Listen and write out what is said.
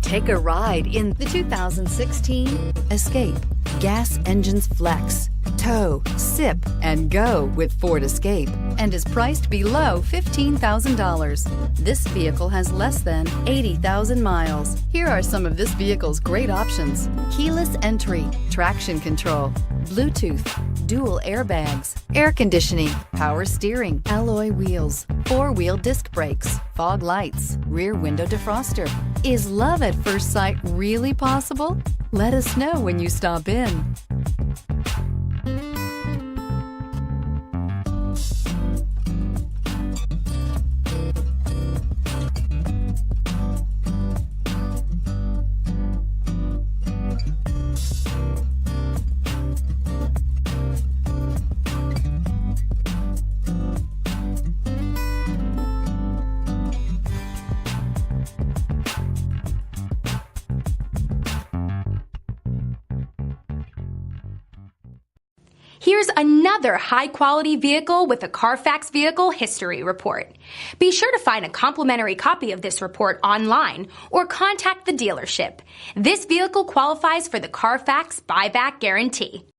Take a ride in the 2016 Escape. Gas engines flex, tow, sip, and go with Ford Escape, and is priced below $15,000. This vehicle has less than 80,000 miles. Here are some of this vehicle's great options: keyless entry, traction control, Bluetooth, dual airbags, air conditioning, power steering, alloy wheels, four-wheel disc brakes, fog lights, rear window defroster. Is love at first sight really possible? Let us know when you stop in. Here's another high-quality vehicle with a CARFAX Vehicle History Report. Be sure to find a complimentary copy of this report online or contact the dealership. This vehicle qualifies for the CARFAX Buyback Guarantee.